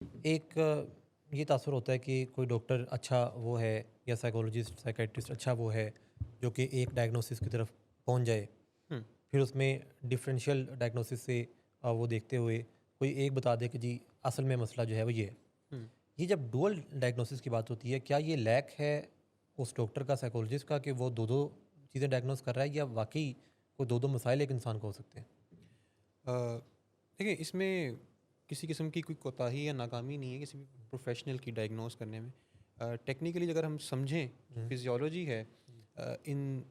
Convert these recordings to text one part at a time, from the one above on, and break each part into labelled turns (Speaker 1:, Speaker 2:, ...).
Speaker 1: एक ये तासुर होता है कि कोई डॉक्टर अच्छा वो है या साइकोलॉजिस्ट साइकेट्रिस्ट अच्छा वो है जो कि एक डायग्नोसिस की तरफ पहुंच जाए,
Speaker 2: हुँ,
Speaker 1: फिर उसमें डिफरेंशियल डायग्नोसिस से वो देखते हुए कोई एक बता दे कि जी असल में मसला जो है वो ये है।
Speaker 2: हुँ।
Speaker 1: ये जब डुअल डायग्नोसिस की बात होती है, क्या ये लैक है उस डॉक्टर का साइकोलॉजिस्ट का कि वो दो दो चीज़ें डायग्नोस कर रहा है, या वाकई कोई दो दो मसाइल एक इंसान को हो सकते हैं?
Speaker 2: अ, देखिए इसमें किसी किस्म की कोई कोताही या नाकामी नहीं है किसी भी प्रोफ़ेशनल की डायग्नोज़ करने में। टेक्निकली अगर हम समझें जो
Speaker 1: हम्म,
Speaker 2: फ़िज़ियोलॉजी है इन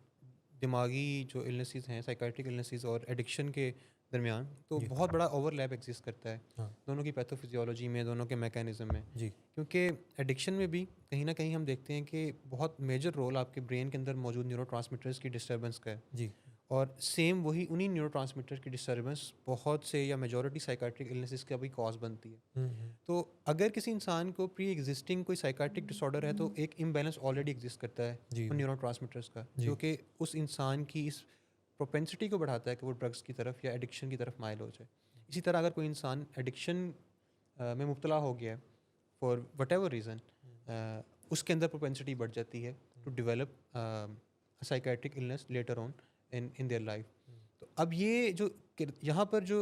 Speaker 2: दिमागी जो इलनेसेस हैं, साइकियाट्रिक इलनेसेस और एडिक्शन के दरमियान, तो
Speaker 1: जी
Speaker 2: बहुत बड़ा ओवरलैप एग्ज़िस्ट करता है,
Speaker 1: हाँ
Speaker 2: दोनों की पैथोफ़िज़ियोलॉजी में, दोनों के मैकेनिज़्म में।
Speaker 1: जी
Speaker 2: क्योंकि एडिक्शन में भी कहीं न कहीं हम देखते हैं कि बहुत मेजर रोल आपके ब्रेन के अंदर मौजूद न्यूरोट्रांसमीटर्स की डिस्टर्बेंस का है।
Speaker 1: जी
Speaker 2: और सेम वही उन्हीं न्यूरोट्रांसमीटर की डिस्टर्बेंस बहुत से या मेजॉरिटी साइकाट्रिक इलनेसेस का भी कॉज बनती है। तो अगर किसी इंसान को प्री एग्जिस्टिंग कोई साइकाट्रिक डिसऑर्डर है तो एक इम्बैलेंस ऑलरेडी एग्जिस्ट करता है
Speaker 1: जी
Speaker 2: उन न्यूरोट्रांसमीटर्स का, जो
Speaker 1: जी
Speaker 2: कि उस इंसान की इस प्रोपेंसिटी को बढ़ाता है कि वो ड्रग्स की तरफ या एडिक्शन की तरफ माइल हो जाए। इसी तरह अगर कोई इंसान एडिक्शन में मुब्तला हो गया है फॉर वट एवर रीज़न, उसके अंदर प्रोपेंसिटी बढ़ जाती है to develop psychiatric illness later on in their life. तो अब ये जो यहाँ पर जो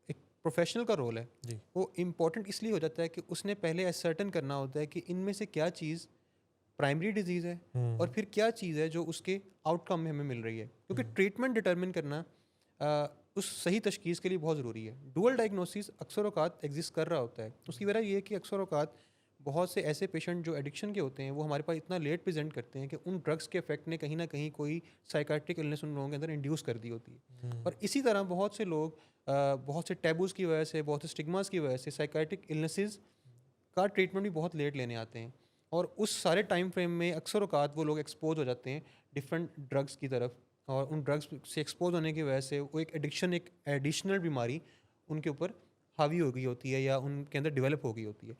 Speaker 2: एक प्रोफेशनल का रोल है
Speaker 1: जी
Speaker 2: वो इम्पोर्टेंट इसलिए हो जाता है कि उसने पहले असर्टन करना होता है कि इनमें से क्या चीज़ प्राइमरी डिजीज़ है और
Speaker 1: हम्म
Speaker 2: फिर क्या चीज़ है जो उसके आउटकम में हमें मिल रही है, क्योंकि
Speaker 1: हम्म
Speaker 2: ट्रीटमेंट डिटरमिन करना उस सही तशखीस के लिए बहुत ज़रूरी है। डुअल डायग्नोसिस अक्सर औकात एग्जिस्ट कर रहा होता है, उसकी वजह ये है कि अक्सर औकात बहुत से ऐसे पेशेंट जो एडिक्शन के होते हैं वो हमारे पास इतना लेट प्रेजेंट करते हैं कि उन ड्रग्स के इफेक्ट ने कहीं ना कहीं कोई साइकाट्रिक इलनेस उन लोगों के अंदर इंड्यूस कर दी होती है।
Speaker 1: हम्म
Speaker 2: और इसी तरह बहुत से लोग बहुत से टैबूज़ की वजह से, बहुत से स्टिग्मास की वजह से साइकाट्रिक इलनेसेस का ट्रीटमेंट भी बहुत लेट लेने आते हैं, और उस सारे टाइम फ्रेम में अक्सर औकात वो लोग एक्सपोज हो जाते हैं डिफरेंट ड्रग्स की तरफ, और उन ड्रग्स से एक्सपोज होने की वजह से वो एक एडिक्शन, एक एडिशनल बीमारी उनके ऊपर हावी हो गई होती है या उनके अंदर डेवलप हो गई होती है।